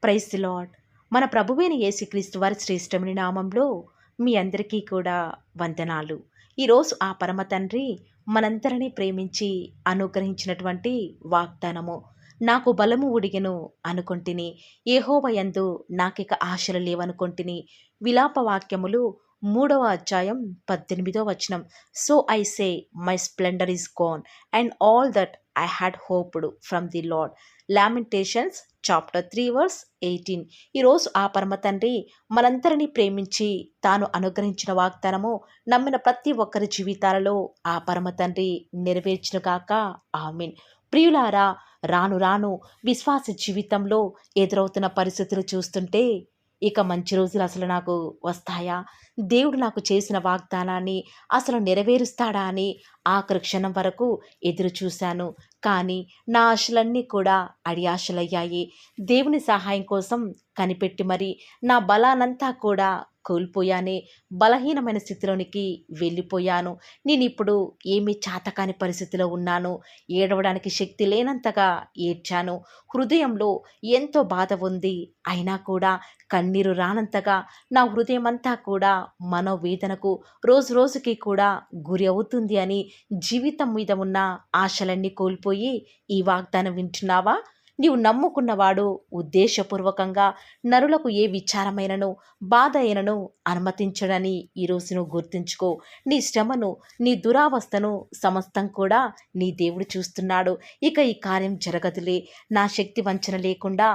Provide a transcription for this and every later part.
Praise the lord. మన ప్రభువైన యేసుక్రీస్తు వారి శ్రేష్టమైన నామంలో మీ అందరికీ కూడా వందనాలు. ఈరోజు ఆ పరమ తండ్రి మనందరినీ ప్రేమించి అనుగ్రహించినటువంటి వాగ్దానము. నాకు బలము ఉడిగెను అనుకొంటిని, యెహోవా యందు నాకిక ఆశలు లేవనుకొంటిని. విలాప వాక్యములు 3వ అధ్యాయం 18వ వచనం. So I say my splendour is gone and all that I had hoped from the Lord. Lamentations chapter 3 verse 18. ఈరోజు ఆ పరమ తండ్రి మనందరినీ ప్రేమించి తాను అనుగ్రహించిన వాగ్దానము నమ్మిన ప్రతి ఒక్కరి జీవితాలలో ఆ పరమ తండ్రి నెరవేర్చును గాక. ఆమేన్. ప్రియులారా, రాను రాను విశ్వాస జీవితంలో ఎదురవుతున్న పరిస్థితులు చూస్తుంటే ఇక మంచి రోజులు అసలు నాకు వస్తాయా, దేవుడు నాకు చేసిన వాగ్దానాన్ని అసలు నెరవేరుస్తాడా అని ఆఖరి క్షణం వరకు ఎదురు చూశాను. కానీ నా ఆశలన్నీ కూడా అడియాశలయ్యాయి. దేవుని సహాయం కోసం కనిపెట్టి మరి నా బలానంతా కూడా కోల్పోయానే. బలహీనమైన స్థితిలోనికి వెళ్ళిపోయాను. నేనిప్పుడు ఏమీ చాతకాని పరిస్థితిలో ఉన్నాను. ఏడవడానికి శక్తి లేనంతగా ఏడ్చాను. హృదయంలో ఎంతో బాధ ఉంది. అయినా కూడా కన్నీరు రానంతగా నా హృదయమంతా కూడా మనోవేదనకు రోజు రోజుకి కూడా గురి అవుతుంది అని జీవితం మీద ఉన్న ఆశలన్నీ కోల్పోయి ఈ వాగ్దానం వింటున్నావా? నీవు నమ్ముకున్నవాడు ఉద్దేశపూర్వకంగా నరులకు ఏ విచారమైనను బాధ అయినను అనుమతించడని ఈరోజు నువ్వు గుర్తుంచుకో. నీ శ్రమను, నీ దురావస్థను సమస్తం కూడా నీ దేవుడు చూస్తున్నాడు. ఇక ఈ కార్యం జరగదులే, నా శక్తి వంచన లేకుండా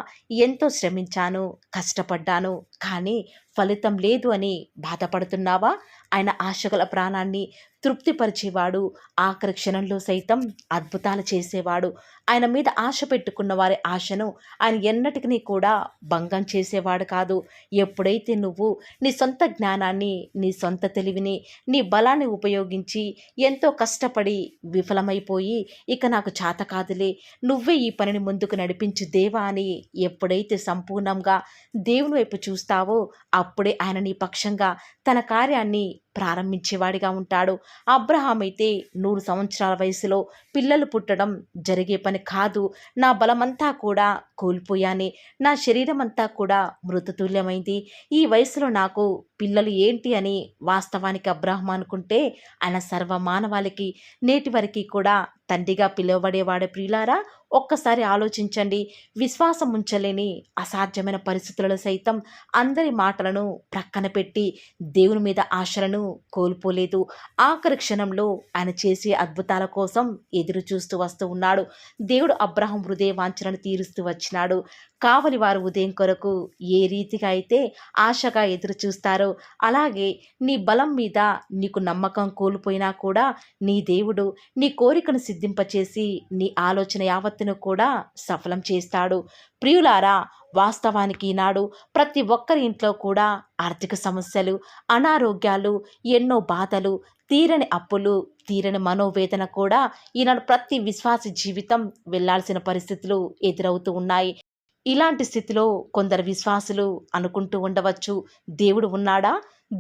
ఎంతో శ్రమించాను, కష్టపడ్డాను, కానీ ఫలితం లేదు అని బాధపడుతున్నావా? ఆయన ఆశగల ప్రాణాన్ని తృప్తిపరిచేవాడు. ఆఖరి క్షణంలో సైతం అద్భుతాలు చేసేవాడు. ఆయన మీద ఆశ పెట్టుకున్న వారి ఆశను ఆయన ఎన్నటికీ కూడా భంగం చేసేవాడు కాదు. ఎప్పుడైతే నువ్వు నీ సొంత జ్ఞానాన్ని, నీ సొంత తెలివిని, నీ బలాన్ని ఉపయోగించి ఎంతో కష్టపడి విఫలమైపోయి ఇక నాకు చేత కాదులే, నువ్వే ఈ పనిని ముందుకు నడిపించు దేవా అని ఎప్పుడైతే సంపూర్ణంగా దేవుని వైపు చూస్తావో అప్పుడే ఆయన నీ పక్షంగా తన కార్యాన్ని ప్రారంభించేవాడిగా ఉంటాడు. అబ్రహాం అయితే 100 సంవత్సరాల వయసులో పిల్లలు పుట్టడం జరిగే పని కాదు. నా బలమంతా కూడా కోల్పోయానే, నా శరీరం అంతా కూడా మృతతుల్యమైంది. ఈ వయసులో నాకు పిల్లలు ఏంటి అని వాస్తవానికి అబ్రహాం అనుకుంటే ఆయన సర్వమానవాళికి నేటి వరకు కూడా తండ్రిగా పిలువబడేవాడే. ప్రియులారా, ఒక్కసారి ఆలోచించండి. విశ్వాసం ఉంచలేని అసాధ్యమైన పరిస్థితులలో సైతం అందరి మాటలను ప్రక్కన పెట్టి దేవుని మీద ఆశలను కోల్పోలేదు. ఆఖరి క్షణంలో ఆయన చేసే అద్భుతాల కోసం ఎదురు చూస్తూ వస్తూ ఉన్నాడు. దేవుడు అబ్రహాం హృదయ వాంఛనను తీరుస్తూ వచ్చినాడు. కావలి వారు ఉదయం కొరకు ఏ రీతిగా అయితే ఆశగా ఎదురు చూస్తారో అలాగే నీ బలం మీద నీకు నమ్మకం కోల్పోయినా కూడా నీ దేవుడు నీ కోరికను సిద్ధింపచేసి నీ ఆలోచన యావత్తును కూడా సఫలం చేస్తాడు. ప్రియులారా, వాస్తవానికి ఈనాడు ప్రతి ఒక్కరి ఇంట్లో కూడా ఆర్థిక సమస్యలు, అనారోగ్యాలు, ఎన్నో బాధలు, తీరని అప్పులు, తీరని మనోవేదన కూడా ఈనాడు ప్రతి విశ్వాస జీవితం వెళ్లాల్సిన పరిస్థితులు ఎదురవుతూ ఉన్నాయి. ఇలాంటి స్థితిలో కొందరు విశ్వాసులు అనుకుంటూ ఉండవచ్చు, దేవుడు ఉన్నాడా?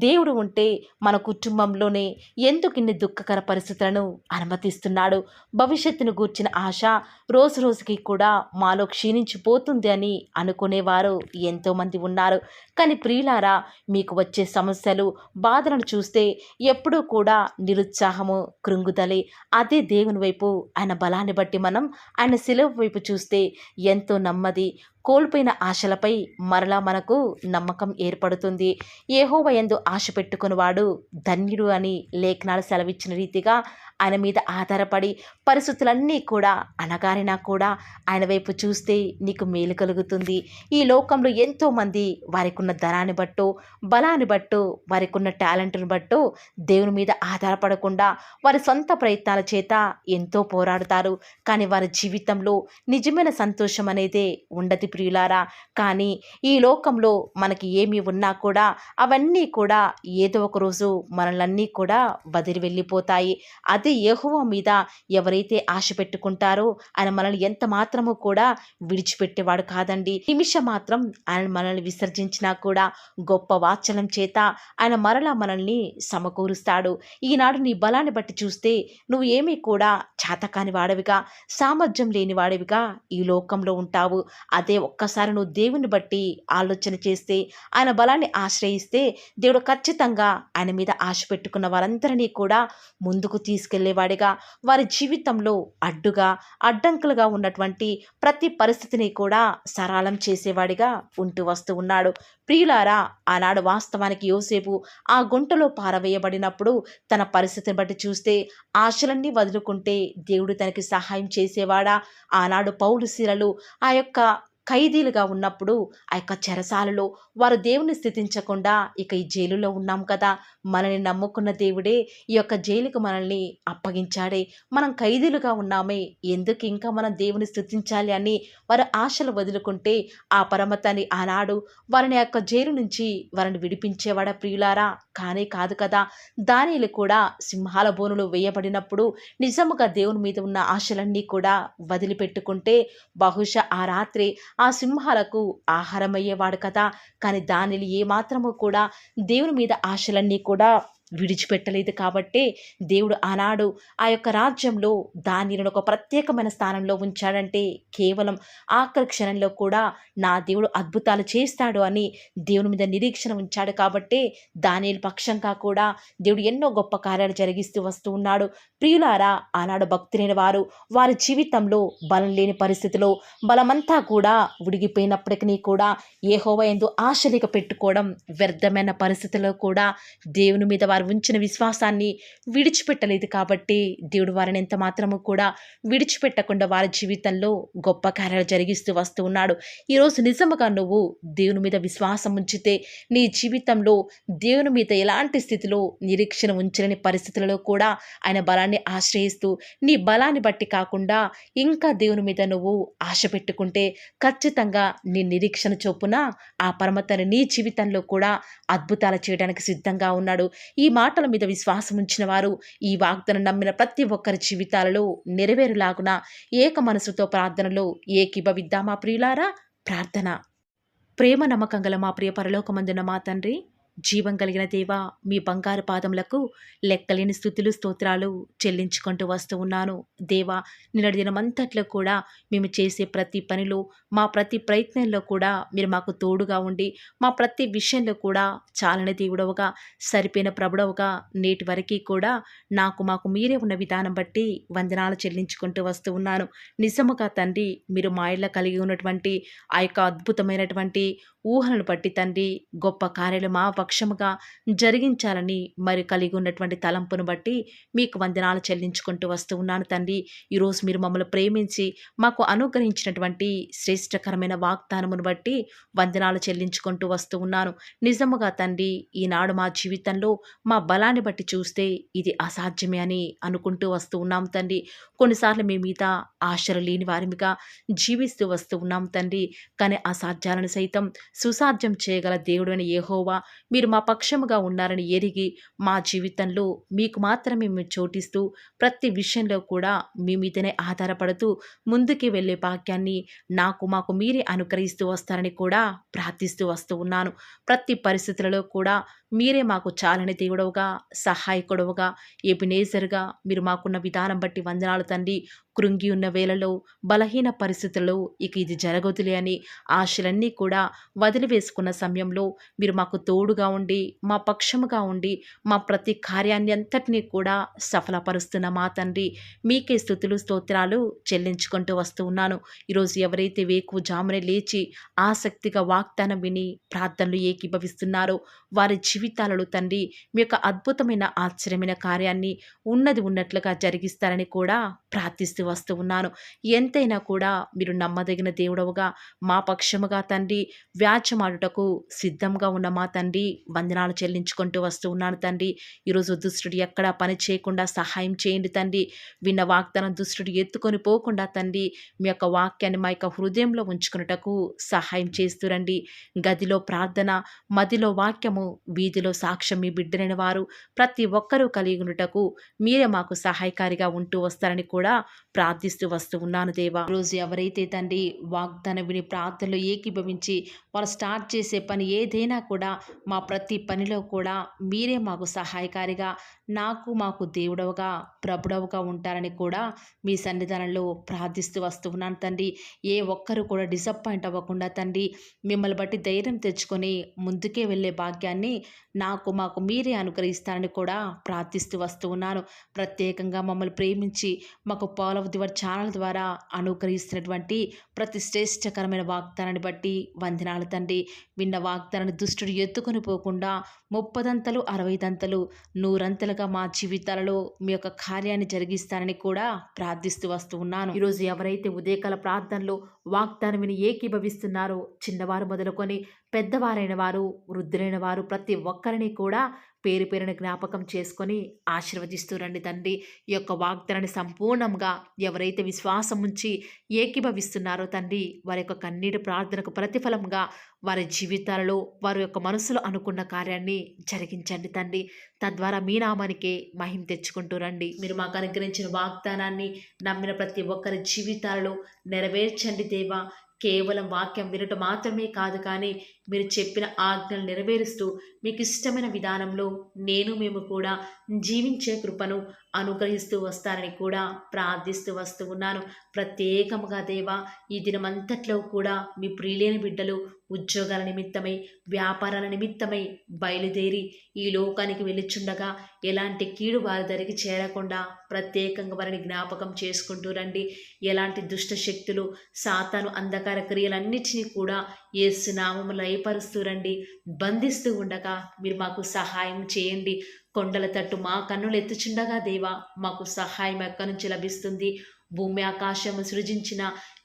దేవుడు ఉంటే మన కుటుంబంలోనే ఎందుకు ఇన్ని దుఃఖకర పరిస్థితులను అనుమతిస్తున్నాడు? భవిష్యత్తును గూర్చిన ఆశ రోజు రోజుకి కూడా మాలో క్షీణించిపోతుంది అని అనుకునేవారు ఎంతోమంది ఉన్నారు. కానీ ప్రియులారా, మీకు వచ్చే సమస్యలు, బాధలను చూస్తే ఎప్పుడూ కూడా నిరుత్సాహము, కృంగుదలే. అదే దేవుని వైపు ఆయన బలాన్ని బట్టి మనం ఆయన శిలువ వైపు చూస్తే ఎంతో నెమ్మది, కోల్పోయిన ఆశలపై మరలా మనకు నమ్మకం ఏర్పడుతుంది. యెహోవా యందు ఆశ పెట్టుకునివాడు ధన్యుడు అని లేఖనాలు సెలవిచ్చిన రీతిగా ఆయన మీద ఆధారపడి పరిస్థితులన్నీ కూడా అనగారినా కూడా ఆయన వైపు చూస్తే నీకు మేలు కలుగుతుంది. ఈ లోకంలో ఎంతోమంది వారికి ఉన్న ధనాన్ని బట్టో, బలాన్ని బట్టో, వారికి ఉన్న టాలెంట్ను బట్టో దేవుని మీద ఆధారపడకుండా వారి సొంత ప్రయత్నాల చేత ఎంతో పోరాడుతారు. కానీ వారి జీవితంలో నిజమైన సంతోషం అనేదే ఉండదు ప్రియులారా. కానీ ఈ లోకంలో మనకి ఏమి ఉన్నా కూడా అవన్నీ కూడా ఏదో ఒక రోజు మనల్ని కూడా వదిలి వెళ్ళిపోతాయి. అదే యెహోవా మీద ఎవరైతే ఆశ పెట్టుకుంటారో ఆయన మనల్ని ఎంత మాత్రము కూడా విడిచిపెట్టేవాడు కాదండి. నిమిషం మాత్రం ఆయన మనల్ని విసర్జించినా కూడా గొప్ప వాత్సల్యం చేత ఆయన మరలా మనల్ని సమకూరుస్తాడు. ఈనాడు నీ బలాన్ని బట్టి చూస్తే నువ్వు ఏమీ కూడా చేతకాని వాడివిగా, సామర్థ్యం లేని వాడివిగా ఈ లోకంలో ఉంటావు. అదే ఒక్కసారి నువ్వు దేవుని బట్టి ఆలోచన చేస్తే, ఆయన బలాన్ని ఆశ్రయిస్తే, దేవుడు ఖచ్చితంగా ఆయన మీద ఆశ పెట్టుకున్న వారందరినీ కూడా ముందుకు తీసుకెళ్లేవాడిగా, వారి జీవితంలో అడ్డుగా, అడ్డంకులుగా ఉన్నటువంటి ప్రతి పరిస్థితిని కూడా సరళం చేసేవాడిగా ఉంటూ వస్తూ ఉన్నాడు. ప్రియులారా, ఆనాడు వాస్తవానికి యోసేపు ఆ గుంటలో పారవేయబడినప్పుడు తన పరిస్థితిని బట్టి చూస్తే ఆశలన్నీ వదులుకుంటే దేవుడు తనకి సహాయం చేసేవాడా? ఆనాడు పౌలు శీలలు ఆ యొక్క ఖైదీలుగా ఉన్నప్పుడు ఆ యొక్క చెరసాలలో వారు దేవుని స్థుతించకుండా ఇక ఈ జైలులో ఉన్నాం కదా, మనల్ని నమ్ముకున్న దేవుడే ఈ యొక్క జైలుకు మనల్ని అప్పగించాడే, మనం ఖైదీలుగా ఉన్నామే, ఎందుకు ఇంకా మనం దేవుని స్థుతించాలి అని వారి ఆశలు వదులుకుంటే ఆ పరమతని ఆనాడు వారిని యొక్క జైలు నుంచి వారిని విడిపించేవాడ ప్రియులారా? కానే కాదు కదా. దానియేలు కూడా సింహాల బోనులో వేయబడినప్పుడు నిజముగా దేవుని మీద ఉన్న ఆశలన్నీ కూడా వదిలిపెట్టుకుంటే బహుశా ఆ రాత్రి ఆ సింహాలకు ఆహారమయ్యేవాడు కదా. కానీ దానియేలు ఏమాత్రము కూడా దేవుని మీద ఆశలన్నీ కూడా విడిచిపెట్టలేదు కాబట్టే దేవుడు ఆనాడు ఆ యొక్క రాజ్యంలో దానియేలును ఒక ప్రత్యేకమైన స్థానంలో ఉంచాడంటే కేవలం ఆఖరి క్షణంలో కూడా నా దేవుడు అద్భుతాలు చేస్తాడు అని దేవుని మీద నిరీక్షణ ఉంచాడు కాబట్టే దానియేలు పక్షంగా కూడా దేవుడు ఎన్నో గొప్ప కార్యాలు జరిగిస్తూ వస్తూ ఉన్నాడు. ప్రియులారా, ఆనాడు భక్తులైన వారు వారి జీవితంలో బలం లేని పరిస్థితిలో బలమంతా కూడా ఉడిగిపోయినప్పటికీ కూడా యెహోవా యందు ఆశలిక పెట్టుకోవడం వ్యర్థమైన పరిస్థితుల్లో కూడా దేవుని మీద వారు ఉంచిన విశ్వాసాన్ని విడిచిపెట్టలేదు కాబట్టి దేవుడు వారిని ఎంత మాత్రము కూడా విడిచిపెట్టకుండా వారి జీవితంలో గొప్ప కార్యాలు జరిగిస్తూ వస్తూ ఉన్నాడు. ఈరోజు నిజముగా నువ్వు దేవుని మీద విశ్వాసం ఉంచితే నీ జీవితంలో దేవుని మీద ఎలాంటి స్థితిలో నిరీక్షణ ఉంచలేని పరిస్థితులలో కూడా ఆయన బలాన్ని ఆశ్రయిస్తూ నీ బలాన్ని బట్టి కాకుండా ఇంకా దేవుని మీద నువ్వు ఆశ పెట్టుకుంటే ఖచ్చితంగా నీ నిరీక్షణ చొప్పున ఆ పరమతని నీ జీవితంలో కూడా అద్భుతాలు చేయడానికి సిద్ధంగా ఉన్నాడు. ఈ మాటల మీద విశ్వాసం ఉంచిన వారు ఈ వాగ్దానం నమ్మిన ప్రతి ఒక్కరి జీవితాలలో నెరవేరులాగున ఏక మనసుతో ప్రార్థనలో ఏకీభవిద్దామా ప్రియులారా? ప్రార్థన. ప్రేమ నమ్మకం గల మా ప్రియ పరలోకమందున మా తండ్రి, జీవం కలిగిన దేవా, మీ బంగారు పాదములకు లెక్కలేని స్తుతులు స్తోత్రాలు చెల్లించుకుంటూ వస్తూ ఉన్నాను. దేవా, నిన్నటి దినమంతట్లో కూడా మేము చేసే ప్రతి పనిలో, మా ప్రతి ప్రయత్నంలో కూడా మీరు మాకు తోడుగా ఉండి, మా ప్రతి విషయంలో కూడా చాలని దేవుడవుగా, సరిపోయిన ప్రభుడవుగా నేటి వరకు కూడా మాకు మీరే ఉన్న విధానం బట్టి వందనాలు చెల్లించుకుంటూ వస్తూ ఉన్నాను. నిజముగా తండ్రి, మీరు మా ఇళ్ళ కలిగి ఉన్నటువంటి ఆ యొక్క అద్భుతమైనటువంటి ఊహలను బట్టి తండ్రి గొప్ప కార్యాలు మా పక్షముగా జరిగించాలని మరి కలిగి ఉన్నటువంటి తలంపును బట్టి మీకు వందనాలు చెల్లించుకుంటూ వస్తూ ఉన్నాను తండ్రి. ఈరోజు మీరు మమ్మల్ని ప్రేమించి మాకు అనుగ్రహించినటువంటి శ్రేష్టకరమైన వాగ్దానమును బట్టి వందనాలు చెల్లించుకుంటూ వస్తూ ఉన్నాను. నిజముగా తండ్రి, ఈనాడు మా జీవితంలో మా బలాన్ని బట్టి చూస్తే ఇది అసాధ్యమే అని అనుకుంటూ వస్తూ ఉన్నాం తండ్రి. కొన్నిసార్లు మీ మీద ఆశలు లేని వారిగా జీవిస్తూ వస్తూ ఉన్నాం తండ్రి. కానీ అసాధ్యాలను సైతం సుసాధ్యం చేయగల దేవుడు అని యెహోవా మీరు మా పక్షముగా ఉన్నారని ఎరిగి మా జీవితంలో మీకు మాత్రమే మేము చోటిస్తూ ప్రతి విషయంలో కూడా మీ మీదనే ఆధారపడుతూ ముందుకి వెళ్ళే భాగ్యాన్ని మాకు మీరే అనుగ్రహిస్తూ వస్తారని కూడా ప్రార్థిస్తూ వస్తూ ఉన్నాను. ప్రతి పరిస్థితులలో కూడా మీరే మాకు చాలని దేవుడవుగా, సహాయకుడవుగా, ఎబినేజర్గా మీరు మాకున్న విధానం బట్టి వందనాలు తండ్రి. కృంగి ఉన్న వేళలో, బలహీన పరిస్థితుల్లో ఇక ఇది జరగదులే అని ఆశలన్నీ కూడా వదిలివేసుకున్న సమయంలో మీరు మాకు తోడుగా ఉండి, మా పక్షముగా ఉండి, మా ప్రతి కార్యాన్ని అంతటినీ కూడా సఫలపరుస్తున్న మా తండ్రి, మీకే స్తుతులు స్తోత్రాలు చెల్లించుకుంటూ వస్తూ ఉన్నాను. ఈరోజు ఎవరైతే వేకువజామునే లేచి ఆసక్తిగా వాగ్దానం విని ప్రార్థనలు ఏకీభవిస్తున్నారో వారి జీవితాలలో తండ్రి మీ యొక్క అద్భుతమైన ఆశ్చర్యమైన కార్యాన్ని ఉన్నది ఉన్నట్లుగా జరిగిస్తారని కూడా ప్రార్థిస్తూ వస్తూ ఉన్నాను. ఎంతైనా కూడా మీరు నమ్మదగిన దేవుడవుగా మా పక్షముగా తండ్రి వ్యాజ్యమాడుటకు సిద్ధంగా ఉన్న మా తండ్రి వందనాలు చెల్లించుకుంటూ వస్తూ ఉన్నాను తండ్రి. ఈరోజు దుష్టుడు ఎక్కడా పని చేయకుండా సహాయం చేయండి తండ్రి. విన్న వాగ్దానం దుష్టుడు ఎత్తుకొని పోకుండా తండ్రి మీ యొక్క వాక్యాన్ని మా యొక్క హృదయంలో ఉంచుకున్నటకు సహాయం చేస్తురండి. గదిలో ప్రార్థన, మదిలో వాక్యము, వీధి వీధిలో సాక్ష్యం మీ బిడ్డలైన వారు ప్రతి ఒక్కరూ కలిగి ఉండుటకు మీరే మాకు సహాయకారిగా ఉంటూ వస్తారని కూడా ప్రార్థిస్తూ వస్తూ ఉన్నాను దేవా. రోజు ఎవరైతే తండ్రి వాగ్దానం విని ప్రార్థనలో ఏకీభవించి వాళ్ళు స్టార్ట్ చేసే పని ఏదైనా కూడా మా ప్రతి పనిలో కూడా మీరే మాకు సహాయకారిగా మాకు దేవుడవుగా ప్రభుడవుగా ఉంటారని కూడా మీ సన్నిధానంలో ప్రార్థిస్తూ వస్తూ ఉన్నాను తండ్రి. ఏ ఒక్కరు కూడా డిసప్పాయింట్ అవ్వకుండా తండ్రి మిమ్మల్ని బట్టి ధైర్యం తెచ్చుకొని ముందుకే వెళ్ళే భాగ్యాన్ని మాకు మీరే అనుగ్రహిస్తారని కూడా ప్రార్థిస్తూ వస్తూ ఉన్నాను. ప్రత్యేకంగా మమ్మల్ని ప్రేమించి మాకు Paul of the Word channel ద్వారా అనుగ్రహిస్తున్నటువంటి ప్రతి శ్రేష్టకరమైన వాగ్దానాన్ని బట్టి వందనాలు తండ్రి. విన్న వాగ్దానాన్ని దుష్టుడు ఎత్తుకొని పోకుండా 30 60 100 మా జీవితాలలో మీ యొక్క కార్యాన్ని జరిగిస్తారని కూడా ప్రార్థిస్తూ వస్తూ ఉన్నాను. ఈరోజు ఎవరైతే ఉదయకాల ప్రార్థనలో వాగ్దానం విని ఏకీభవిస్తున్నారో చిన్నవారు మొదలుకొని పెద్దవారైన వారు వృద్ధులైన వారు ప్రతి ఒక్కరిని కూడా పేరు పేరున జ్ఞాపకం చేసుకొని ఆశీర్వదిస్తూ రండి తండ్రి. ఈ యొక్క వాగ్దానాన్ని సంపూర్ణంగా ఎవరైతే విశ్వాసం ఉంచి ఏకీభవిస్తున్నారో తండ్రి వారి యొక్క కన్నీటి ప్రార్థనకు ప్రతిఫలంగా వారి జీవితాలలో వారి యొక్క మనసులో అనుకున్న కార్యాన్ని జరిగించండి తండ్రి. తద్వారా మీ నామానికే మహిమ తెచ్చుకుంటూ రండి. మీరు మాకు అనుగ్రహించిన వాగ్దానాన్ని నమ్మిన ప్రతి ఒక్కరి జీవితాలలో నెరవేర్చండి దేవా. కేవలం వాక్యం వినటం మాత్రమే కాదు, కానీ మీరు చెప్పిన ఆజ్ఞలు నెరవేరుస్తూ మీకు ఇష్టమైన విధానంలో మేము కూడా జీవించే కృపను అనుగ్రహిస్తూ వస్తారని కూడా ప్రార్థిస్తూ వస్తూ ఉన్నాను. ప్రత్యేకముగా దేవా ఈ దినమంతట్లో కూడా మీ ప్రియులైన బిడ్డలు ఉద్యోగాల నిమిత్తమై వ్యాపారాల నిమిత్తమై బయలుదేరి ఈ లోకానికి వెళ్ళిచుండగా ఎలాంటి కీడు వారి దరికి చేరకుండా ప్రత్యేకంగా వారిని జ్ఞాపకం చేసుకుంటూ రండి. ఎలాంటి దుష్ట శక్తులు సాతాను అంధకార క్రియలన్నిటినీ కూడా యేసు నామములో లయపరుస్తూ రండి. బంధిస్తూ ఉండగా మీరు మాకు సహాయం చేయండి. కొండల తట్టు మా కన్నులు ఎత్తుచుండగా దేవా మాకు సహాయం ఎక్కడి నుంచి లభిస్తుంది? భూమి ఆకాశము సృజించిన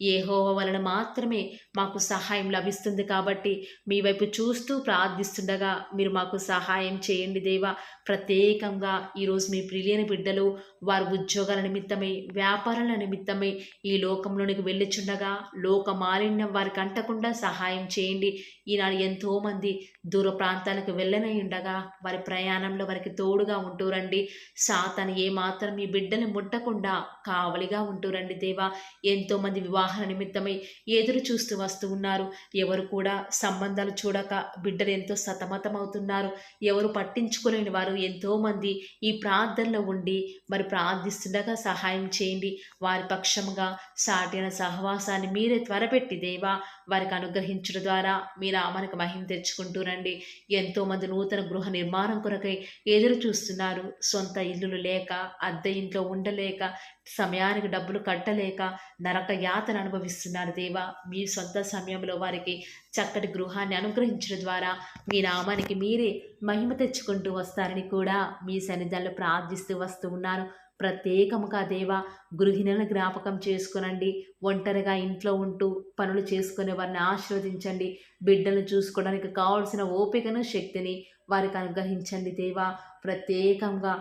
యెహోవా వలన మాత్రమే మాకు సహాయం లభిస్తుంది. కాబట్టి మీ వైపు చూస్తూ ప్రార్థిస్తుండగా మీరు మాకు సహాయం చేయండి దేవా. ప్రత్యేకంగా ఈరోజు మీ ప్రియులైన బిడ్డలు వారి ఉద్యోగాల నిమిత్తమై వ్యాపారాల నిమిత్తమై ఈ లోకంలోనికి వెళ్ళిచుండగా లోక మాలిన్యం వారికి అంటకుండా సహాయం చేయండి. ఈనాడు ఎంతోమంది దూర ప్రాంతాలకు వెళ్ళనై ఉండగా వారి ప్రయాణంలో వారికి తోడుగా ఉంటూ రండి. సాతాను ఏమాత్రం మీ బిడ్డని ముట్టకుండా కావలిగా ఉంటూ రండి దేవా. ఎంతోమంది వివాహాల నిమిత్తమై ఎదురు చూస్తూ వస్తూ ఉన్నారు. ఎవరు కూడా సంబంధాలు చూడక బిడ్డలు ఎంతో సతమతమవుతున్నారు. ఎవరు పట్టించుకోలేని వారు ఎంతోమంది ఈ ప్రార్థనలో ఉండి మరి ప్రార్థిస్తుండగా సహాయం చేయండి. వారి పక్షముగా సాటిన సహవాసాన్ని మీరే త్వరపెట్టి దేవా వారికి అనుగ్రహించడం ద్వారా మీ నామానికి మహిమ తెచ్చుకుంటూ రండి. ఎంతోమంది నూతన గృహ నిర్మాణం కొరకై ఎదురు చూస్తున్నారు. సొంత ఇల్లులు లేక అద్దె ఇంట్లో ఉండలేక సమయానికి డబ్బులు కట్టలేక నరక యాతన అనుభవిస్తున్నారు దేవా. మీ సొంత సమయంలో వారికి చక్కటి గృహాన్ని అనుగ్రహించడం ద్వారా మీ నామానికి మీరే మహిమ తెచ్చుకుంటూ వస్తారని కూడా మీ సన్నిధానంలో ప్రార్థిస్తూ వస్తూ ఉన్నాను. ప్రత్యేకముగా దేవా గృహిణులను జ్ఞాపకం చేసుకునండి. ఒంటరిగా ఇంట్లో ఉంటూ పనులు చేసుకునే వారిని ఆశీర్వదించండి. బిడ్డలను చూసుకోవడానికి కావాల్సిన ఓపికను శక్తిని వారికి అనుగ్రహించండి దేవా. ప్రత్యేకంగా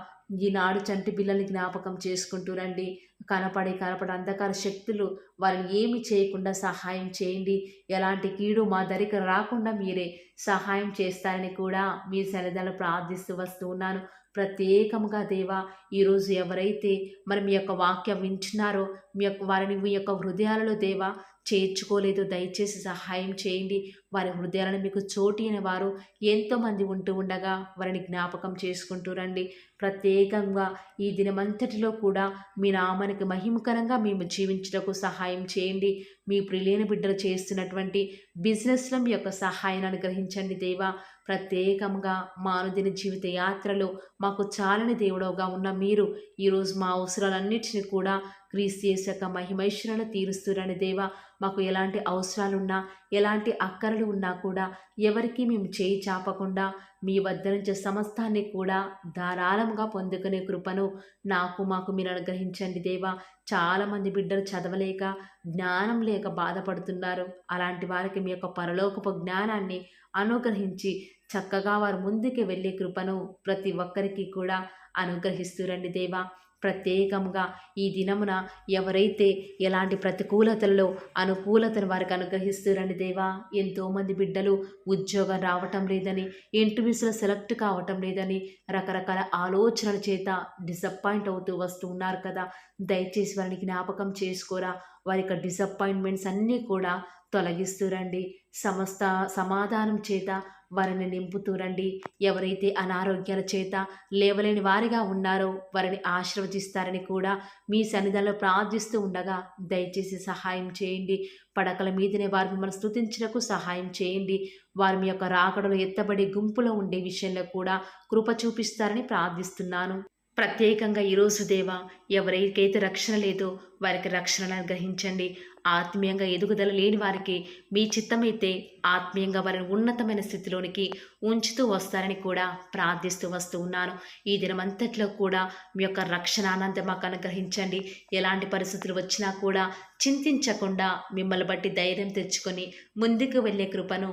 ఈనాడు చంటి పిల్లల్ని జ్ఞాపకం చేసుకుంటూ రండి. కనపడి అంధకార శక్తులు వారిని ఏమి చేయకుండా సహాయం చేయండి. ఎలాంటి కీడు మా దరికి రాకుండా మీరే సహాయం చేస్తారని కూడా మీ సన్నిధానంలో ప్రార్థిస్తూ వస్తూ ఉన్నాను. ప్రత్యేకముగా దేవా ఈరోజు ఎవరైతే మరి మీ యొక్క వాక్యం వింటున్నారో వారిని మీ యొక్క హృదయాలలో దేవా చేర్చుకోలేదు, దయచేసి సహాయం చేయండి. వారి హృదయాలను మీకు చోటిన వారు ఎంతోమంది ఉంటూ ఉండగా వారిని జ్ఞాపకం చేసుకుంటూ రండి. ప్రత్యేకంగా ఈ దినమంతటిలో కూడా మీ నామానికి మహిమకరంగా మేము జీవించడానికి సహాయం చేయండి. మీ ప్రియులైన బిడ్డలు చేస్తున్నటువంటి బిజినెస్లో మీ యొక్క సహాయాన్ని అనుగ్రహించండి దేవా. ప్రత్యేకంగా మా అనుదిన జీవిత యాత్రలో మాకు చాలని దేవుడవుగా ఉన్న మీరు ఈరోజు మా అవసరాలన్నిటిని కూడా క్రీస్తు యేసు యొక్క మహిమైశ్వరాలను తీరుస్తురని దేవా. మాకు ఎలాంటి అవసరాలున్నా ఎలాంటి అక్కరలు ఉన్నా కూడా ఎవరికి మేము చేయి చాపకుండా మీ వద్ద నుంచి సమస్తాన్ని కూడా ధారాళంగా పొందుకునే కృపను మాకు మీరు అనుగ్రహించండి దేవా. చాలామంది బిడ్డలు చదవలేక జ్ఞానం లేక బాధపడుతున్నారు. అలాంటి వారికి మీ యొక్క పరలోకపు జ్ఞానాన్ని అనుగ్రహించి చక్కగా వారు ముందుకు వెళ్ళే కృపను ప్రతి ఒక్కరికి కూడా అనుగ్రహిస్తురండి దేవా. ప్రత్యేకంగా ఈ దినమున ఎవరైతే ఎలాంటి ప్రతికూలతల్లో అనుకూలతను వారికి అనుగ్రహిస్తురండి దేవా. ఎంతోమంది బిడ్డలు ఉద్యోగం రావటం లేదని, ఇంటర్వ్యూస్లో సెలెక్ట్ కావటం లేదని రకరకాల ఆలోచనల చేత డిసప్పాయింట్ అవుతూ వస్తూ ఉన్నారు కదా. దయచేసి వారిని జ్ఞాపకం చేసుకోరా. వారి యొక్క డిసప్పాయింట్మెంట్స్ అన్నీ కూడా తొలగిస్తూరండి. సమస్త సమాధానం చేత వారిని నింపుతూరండి. ఎవరైతే అనారోగ్యాల చేత లేవలేని వారిగా ఉన్నారో వారిని ఆశీర్వదిస్తారని కూడా మీ సన్నిధానంలో ప్రార్థిస్తూ ఉండగా దయచేసి సహాయం చేయండి. పడకల మీదనే వారు మిమ్మల్ని స్తుతించుటకు సహాయం చేయండి. వారి మీ యొక్క రాకడలో ఎత్తబడి గుంపులో ఉండే విషయంలో కూడా కృప చూపిస్తారని ప్రార్థిస్తున్నాను. ప్రత్యేకంగా ఈరోజు దేవా, ఎవరికైతే రక్షణ లేదో వారికి రక్షణను అనుగ్రహించండి. ఆత్మీయంగా ఎదుగుదల లేని వారికి మీ చిత్తమైతే ఆత్మీయంగా వారిని ఉన్నతమైన స్థితిలోనికి ఉంచుతూ వస్తారని కూడా ప్రార్థిస్తూ వస్తూ ఉన్నాను. ఈ దినమంతట్లో కూడా మీ యొక్క రక్షణ ఆనందం మాకు అనుగ్రహించండి. ఎలాంటి పరిస్థితులు వచ్చినా కూడా చింతించకుండా మిమ్మల్ని బట్టి ధైర్యం తెచ్చుకొని ముందుకు వెళ్ళే కృపను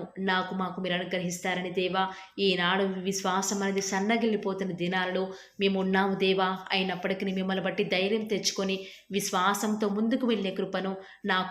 మాకు మీరు అనుగ్రహిస్తారని దేవా. ఈనాడు విశ్వాసం అనేది సన్నగిల్లిపోతున్న దినాలలో మేము ఉన్నాము దేవా. అయినప్పటికీ మిమ్మల్ని బట్టి ధైర్యం తెచ్చుకొని విశ్వాసంతో ముందుకు వెళ్ళే కృపను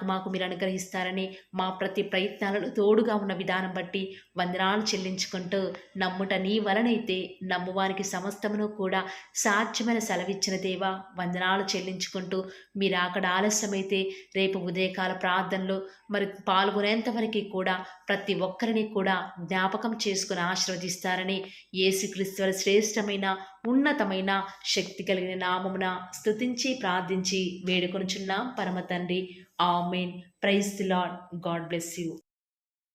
మాకు మీరు అనుగ్రహిస్తారని మా ప్రతి ప్రయత్నాలను తోడుగా ఉన్న విధానం బట్టి వందనాలు చెల్లించుకుంటూ, నమ్ముట నీ వలనైతే నమ్మువానికి సమస్తమును కూడా సాధ్యమైన సెలవిచ్చిన దేవా వందనాలు చెల్లించుకుంటూ, మీరు అక్కడ ఆలస్యమైతే రేపు ఉదయకాల ప్రార్థనలో మరి పాల్గొనేంత వరకు కూడా ప్రతి ఒక్కరిని కూడా జ్ఞాపకం చేసుకుని ఆశీర్వదిస్తారని యేసుక్రీస్తు వారి శ్రేష్టమైన ఉన్నతమైన శక్తి కలిగిన నామమున స్తుతించి ప్రార్థించి వేడుకొనుచున్నాం పరమ తండ్రి. Amen. Praise the lord. God bless you.